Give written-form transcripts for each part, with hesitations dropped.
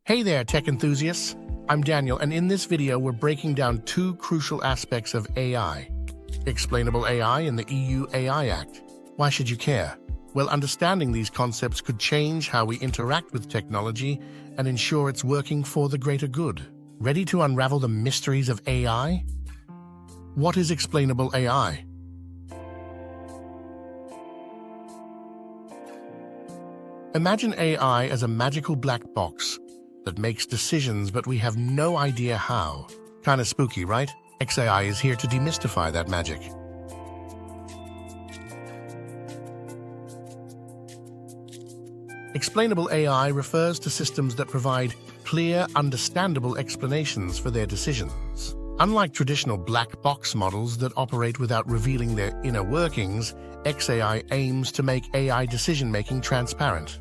Hey there, tech enthusiasts. I'm Daniel, and in this video, we're breaking down two crucial aspects of AI. Explainable AI and the EU AI Act. Why should you care? Well, understanding these concepts could change how we interact with technology and ensure it's working for the greater good. Ready to unravel the mysteries of AI? What is explainable AI? Imagine AI as a magical black box that makes decisions, but we have no idea how. Kinda spooky, right? XAI is here to demystify that magic. Explainable AI refers to systems that provide clear, understandable explanations for their decisions. Unlike traditional black box models that operate without revealing their inner workings, XAI aims to make AI decision-making transparent.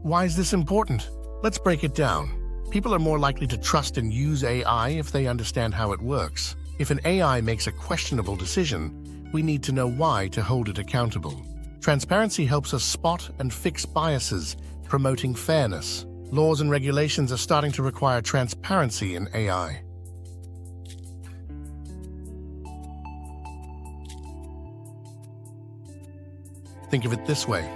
Why is this important? Let's break it down. People are more likely to trust and use AI if they understand how it works. If an AI makes a questionable decision, we need to know why to hold it accountable. Transparency helps us spot and fix biases, promoting fairness. Laws and regulations are starting to require transparency in AI. Think of it this way.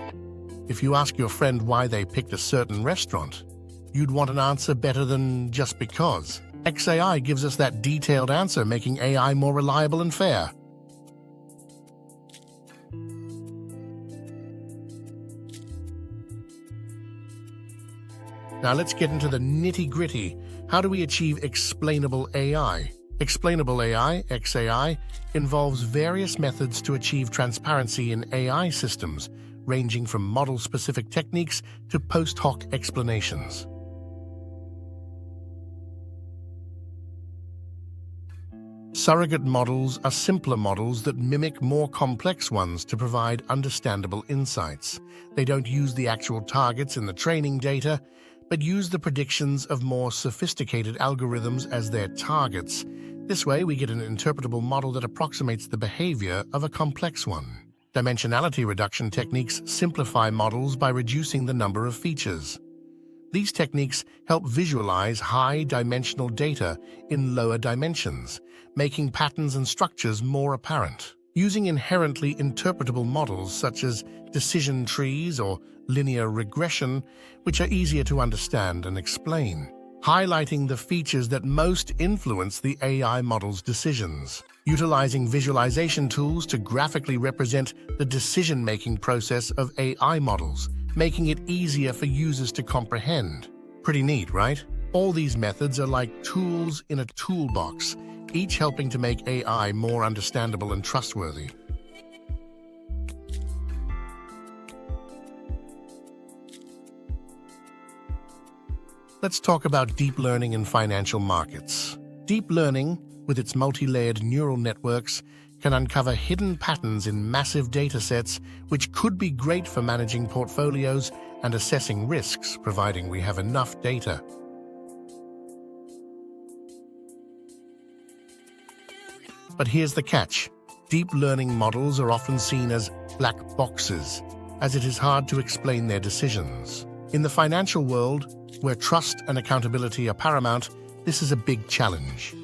If you ask your friend why they picked a certain restaurant, you'd want an answer better than just because. XAI gives us that detailed answer, making AI more reliable and fair. Now let's get into the nitty-gritty. How do we achieve explainable AI? Explainable AI, XAI, involves various methods to achieve transparency in AI systems, ranging from model-specific techniques to post-hoc explanations. Surrogate models are simpler models that mimic more complex ones to provide understandable insights. They don't use the actual targets in the training data, but use the predictions of more sophisticated algorithms as their targets. This way, we get an interpretable model that approximates the behavior of a complex one. Dimensionality reduction techniques simplify models by reducing the number of features. These techniques help visualize high-dimensional data in lower dimensions, making patterns and structures more apparent. Using inherently interpretable models such as decision trees or linear regression, which are easier to understand and explain, highlighting the features that most influence the AI model's decisions. Utilizing visualization tools to graphically represent the decision-making process of AI models, making it easier for users to comprehend. Pretty neat, right? All these methods are like tools in a toolbox, each helping to make AI more understandable and trustworthy. Let's talk about deep learning in financial markets. Deep learning, with its multi-layered neural networks, can uncover hidden patterns in massive data sets, which could be great for managing portfolios and assessing risks, providing we have enough data. But here's the catch. Deep learning models are often seen as black boxes, as it is hard to explain their decisions. In the financial world, where trust and accountability are paramount, this is a big challenge.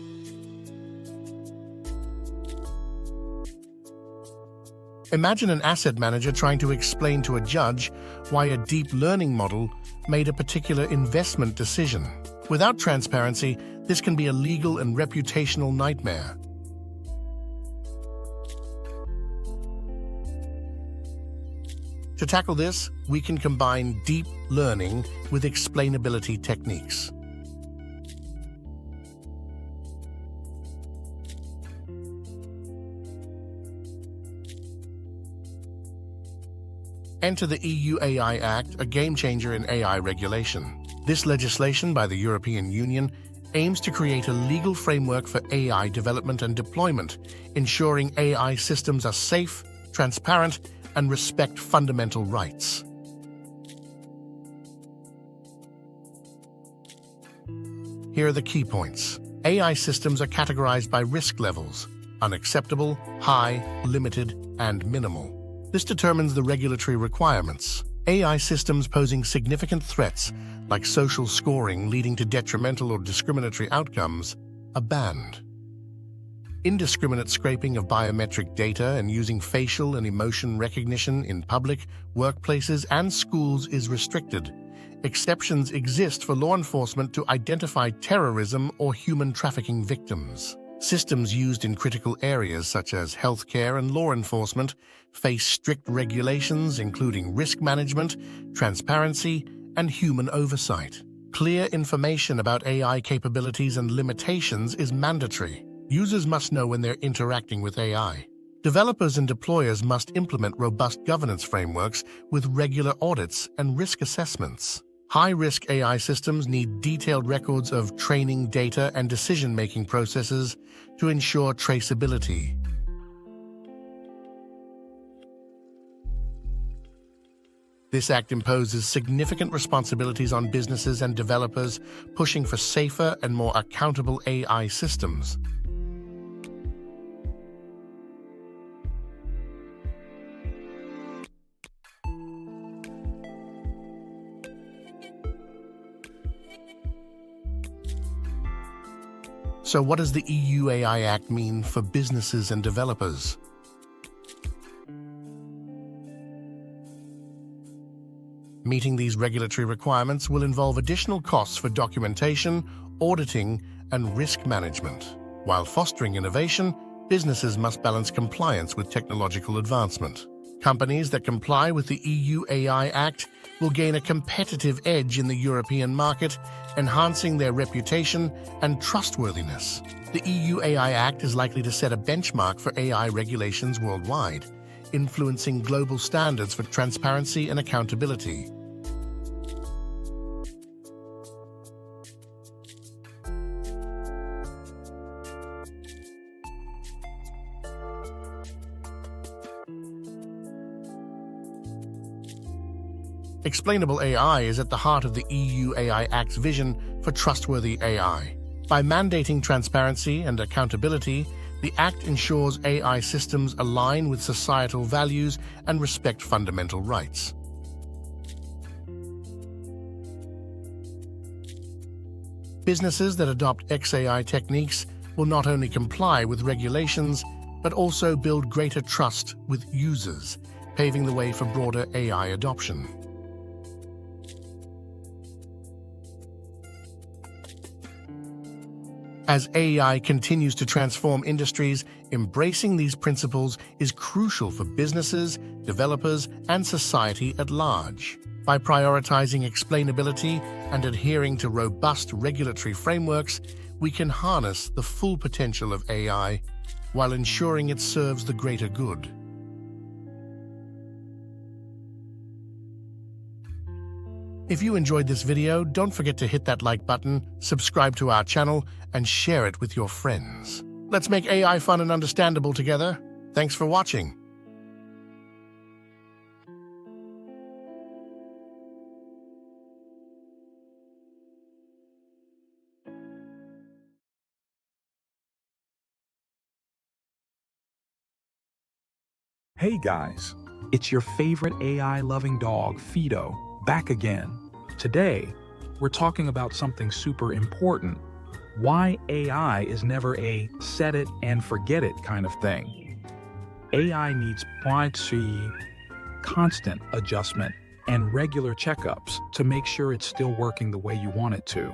Imagine an asset manager trying to explain to a judge why a deep learning model made a particular investment decision. Without transparency, this can be a legal and reputational nightmare. To tackle this, we can combine deep learning with explainability techniques. Enter the EU AI Act, a game-changer in AI regulation. This legislation by the European Union aims to create a legal framework for AI development and deployment, ensuring AI systems are safe, transparent, and respect fundamental rights. Here are the key points. AI systems are categorized by risk levels: unacceptable, high, limited, and minimal. This determines the regulatory requirements. AI systems posing significant threats, like social scoring leading to detrimental or discriminatory outcomes, are banned. Indiscriminate scraping of biometric data and using facial and emotion recognition in public, workplaces, and schools is restricted. Exceptions exist for law enforcement to identify terrorism or human trafficking victims. Systems used in critical areas such as healthcare and law enforcement face strict regulations including risk management, transparency, and human oversight. Clear information about AI capabilities and limitations is mandatory. Users must know when they're interacting with AI. Developers and deployers must implement robust governance frameworks with regular audits and risk assessments. High-risk AI systems need detailed records of training data and decision-making processes to ensure traceability. This act imposes significant responsibilities on businesses and developers, pushing for safer and more accountable AI systems. So what does the EU AI Act mean for businesses and developers? Meeting these regulatory requirements will involve additional costs for documentation, auditing, and risk management. While fostering innovation, businesses must balance compliance with technological advancement. Companies that comply with the EU AI Act will gain a competitive edge in the European market, enhancing their reputation and trustworthiness. The EU AI Act is likely to set a benchmark for AI regulations worldwide, influencing global standards for transparency and accountability. Explainable AI is at the heart of the EU AI Act's vision for trustworthy AI. By mandating transparency and accountability, the Act ensures AI systems align with societal values and respect fundamental rights. Businesses that adopt XAI techniques will not only comply with regulations, but also build greater trust with users, paving the way for broader AI adoption. As AI continues to transform industries, embracing these principles is crucial for businesses, developers, and society at large. By prioritizing explainability and adhering to robust regulatory frameworks, we can harness the full potential of AI while ensuring it serves the greater good. If you enjoyed this video, don't forget to hit that like button, subscribe to our channel, and share it with your friends. Let's make AI fun and understandable together. Thanks for watching. Hey guys, it's your favorite AI-loving dog, Fido, back again. Today, we're talking about something super important: why AI is never a set it and forget it kind of thing. AI needs privacy, constant adjustment, and regular checkups to make sure it's still working the way you want it to.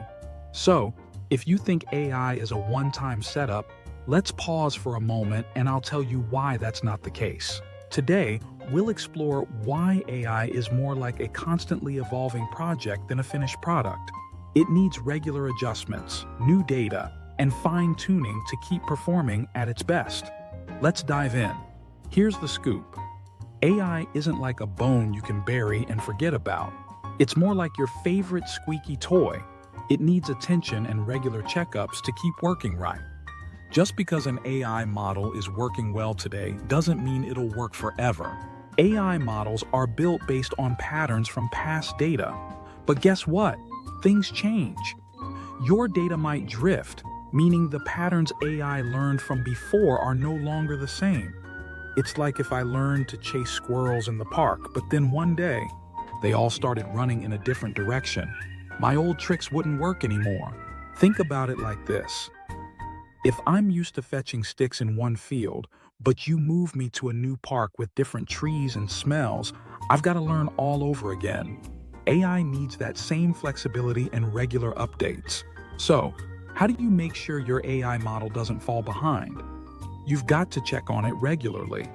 So, if you think AI is a one-time setup, let's pause for a moment and I'll tell you why that's not the case. Today, we'll explore why AI is more like a constantly evolving project than a finished product. It needs regular adjustments, new data, and fine-tuning to keep performing at its best. Let's dive in. Here's the scoop. AI isn't like a bone you can bury and forget about. It's more like your favorite squeaky toy. It needs attention and regular checkups to keep working right. Just because an AI model is working well today doesn't mean it'll work forever. AI models are built based on patterns from past data. But guess what? Things change. Your data might drift, meaning the patterns AI learned from before are no longer the same. It's like if I learned to chase squirrels in the park, but then one day, they all started running in a different direction. My old tricks wouldn't work anymore. Think about it like this. If I'm used to fetching sticks in one field, but you move me to a new park with different trees and smells, I've got to learn all over again. AI needs that same flexibility and regular updates. So, how do you make sure your AI model doesn't fall behind? You've got to check on it regularly.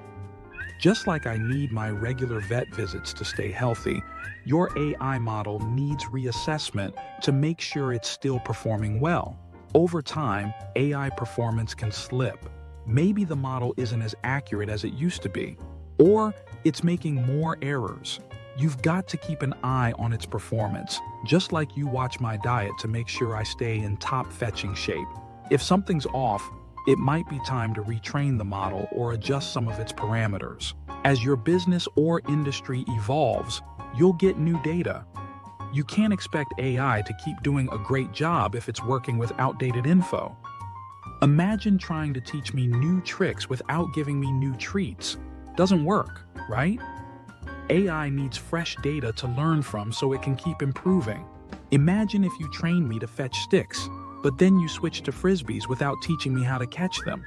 Just like I need my regular vet visits to stay healthy, your AI model needs reassessment to make sure it's still performing well. Over time, AI performance can slip. Maybe the model isn't as accurate as it used to be, or it's making more errors. You've got to keep an eye on its performance, just like you watch my diet to make sure I stay in top fetching shape. If something's off, it might be time to retrain the model or adjust some of its parameters. As your business or industry evolves, you'll get new data. You can't expect AI to keep doing a great job if it's working with outdated info. Imagine trying to teach me new tricks without giving me new treats. Doesn't work, right? AI needs fresh data to learn from so it can keep improving. Imagine if you trained me to fetch sticks, but then you switch to frisbees without teaching me how to catch them.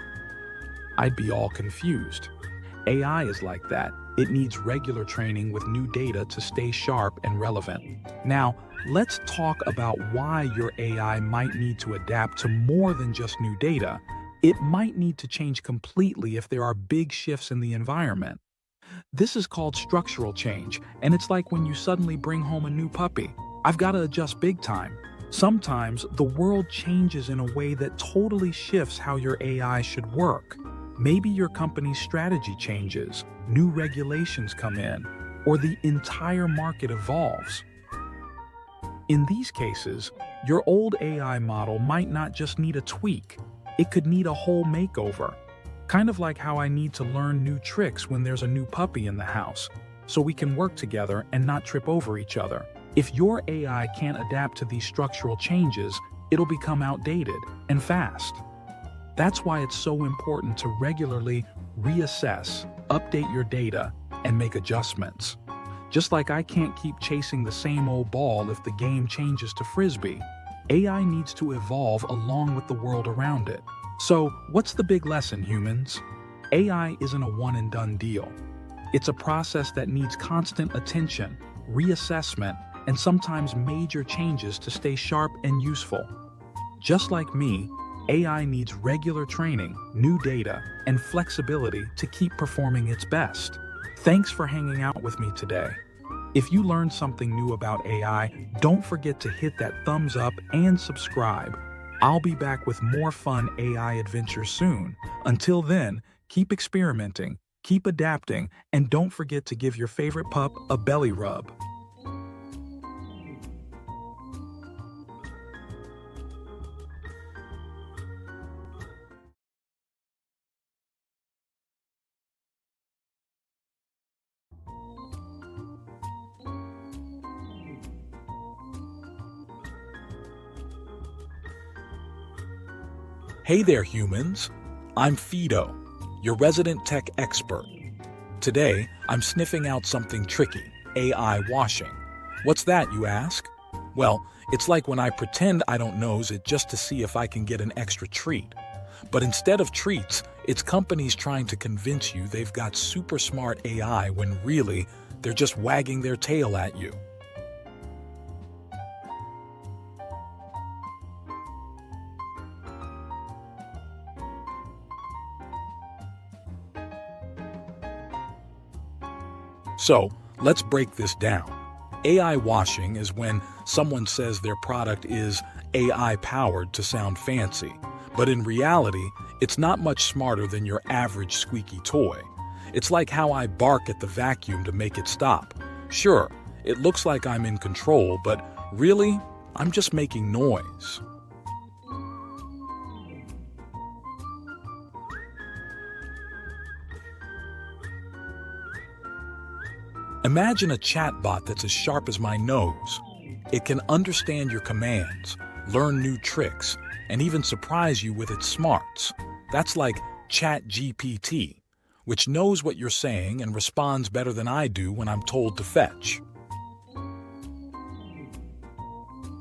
I'd be all confused. AI is like that. It needs regular training with new data to stay sharp and relevant. Now, let's talk about why your AI might need to adapt to more than just new data. It might need to change completely if there are big shifts in the environment. This is called structural change, and it's like when you suddenly bring home a new puppy. I've got to adjust big time. Sometimes the world changes in a way that totally shifts how your AI should work. Maybe your company's strategy changes, new regulations come in, or the entire market evolves. In these cases, your old AI model might not just need a tweak, it could need a whole makeover. Kind of like how I need to learn new tricks when there's a new puppy in the house, so we can work together and not trip over each other. If your AI can't adapt to these structural changes, it'll become outdated and fast. That's why it's so important to regularly reassess, update your data, and make adjustments. Just like I can't keep chasing the same old ball if the game changes to frisbee, AI needs to evolve along with the world around it. So, what's the big lesson, humans? AI isn't a one-and-done deal. It's a process that needs constant attention, reassessment, and sometimes major changes to stay sharp and useful. Just like me, AI needs regular training, new data, and flexibility to keep performing its best. Thanks for hanging out with me today. If you learned something new about AI, don't forget to hit that thumbs up and subscribe. I'll be back with more fun AI adventures soon. Until then, keep experimenting, keep adapting, and don't forget to give your favorite pup a belly rub. Hey there, humans. I'm Fido, your resident tech expert. Today, I'm sniffing out something tricky, AI washing. What's that, you ask? Well, it's like when I pretend I don't nose it just to see if I can get an extra treat. But instead of treats, it's companies trying to convince you they've got super smart AI when really, they're just wagging their tail at you. So, let's break this down. AI washing is when someone says their product is AI-powered to sound fancy, but in reality, it's not much smarter than your average squeaky toy. It's like how I bark at the vacuum to make it stop. Sure, it looks like I'm in control, but really, I'm just making noise. Imagine a chatbot that's as sharp as my nose. It can understand your commands, learn new tricks, and even surprise you with its smarts. That's like ChatGPT, which knows what you're saying and responds better than I do when I'm told to fetch.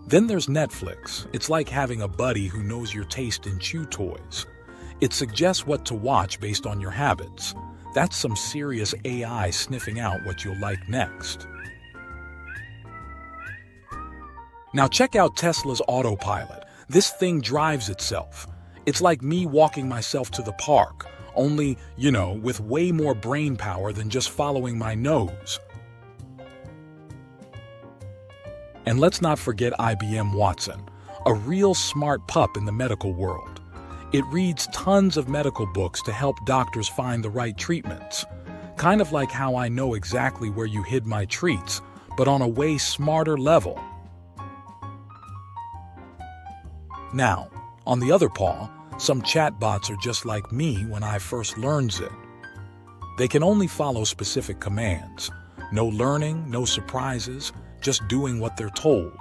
Then there's Netflix. It's like having a buddy who knows your taste in chew toys. It suggests what to watch based on your habits. That's some serious AI sniffing out what you'll like next. Now check out Tesla's autopilot. This thing drives itself. It's like me walking myself to the park, only, with way more brain power than just following my nose. And let's not forget IBM Watson, a real smart pup in the medical world. It reads tons of medical books to help doctors find the right treatments. Kind of like how I know exactly where you hid my treats, but on a way smarter level. Now, on the other paw, some chatbots are just like me when I first learned it. They can only follow specific commands. No learning, no surprises, just doing what they're told.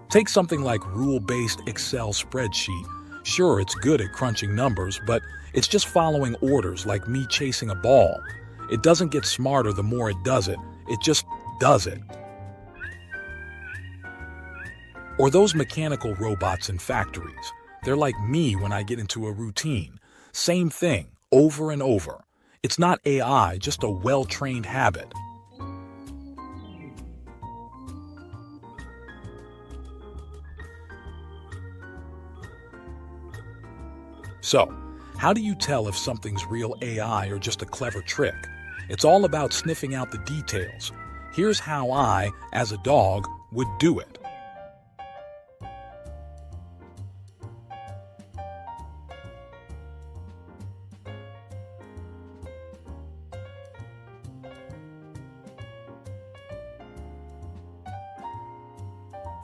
Take something like rule-based Excel spreadsheet. Sure, it's good at crunching numbers, but it's just following orders like me chasing a ball. It doesn't get smarter the more it does it just does it. Or those mechanical robots in factories. They're like me when I get into a routine. Same thing, over and over. It's not AI, just a well-trained habit. So, how do you tell if something's real AI or just a clever trick? It's all about sniffing out the details. Here's how I, as a dog, would do it.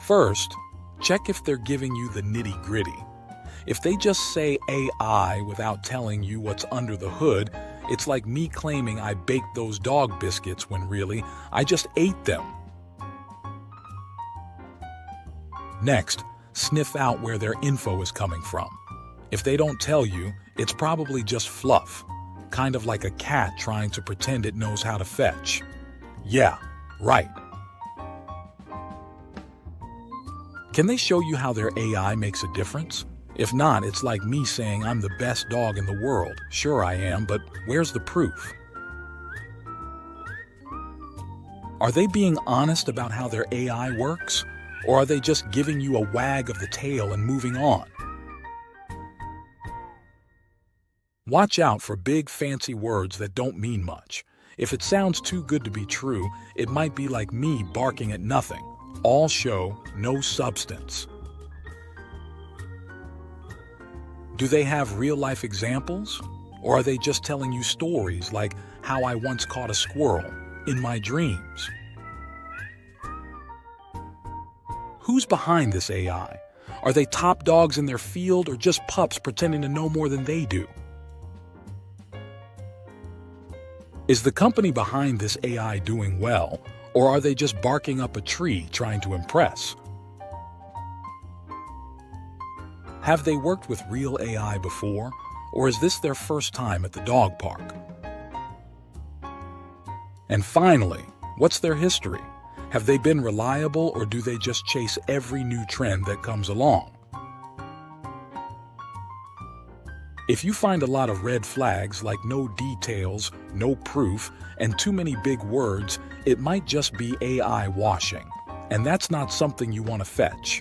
First, check if they're giving you the nitty-gritty. If they just say AI without telling you what's under the hood, it's like me claiming I baked those dog biscuits when really, I just ate them. Next, sniff out where their info is coming from. If they don't tell you, it's probably just fluff, kind of like a cat trying to pretend it knows how to fetch. Yeah, right. Can they show you how their AI makes a difference? If not, it's like me saying I'm the best dog in the world. Sure I am, but where's the proof? Are they being honest about how their AI works? Or are they just giving you a wag of the tail and moving on? Watch out for big fancy words that don't mean much. If it sounds too good to be true, it might be like me barking at nothing. All show, no substance. Do they have real-life examples? Or are they just telling you stories like how I once caught a squirrel in my dreams? Who's behind this AI? Are they top dogs in their field or just pups pretending to know more than they do? Is the company behind this AI doing well, or are they just barking up a tree trying to impress? Have they worked with real AI before, or is this their first time at the dog park? And finally, what's their history? Have they been reliable, or do they just chase every new trend that comes along? If you find a lot of red flags like no details, no proof, and too many big words, it might just be AI washing. And that's not something you want to fetch.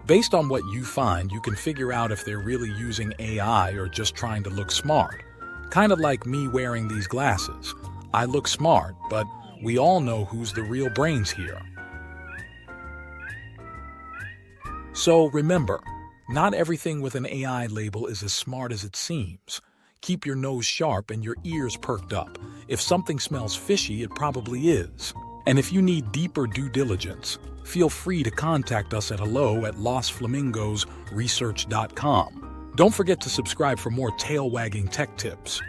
Based on what you find, you can figure out if they're really using AI or just trying to look smart. Kind of like me wearing these glasses. I look smart, but we all know who's the real brains here. So remember, Not everything with an AI label is as smart as it seems. Keep your nose sharp and your ears perked up. If something smells fishy, it probably is. And if you need deeper due diligence, feel free to contact us at hello@losflamingosresearch.com. Don't forget to subscribe for more tail-wagging tech tips.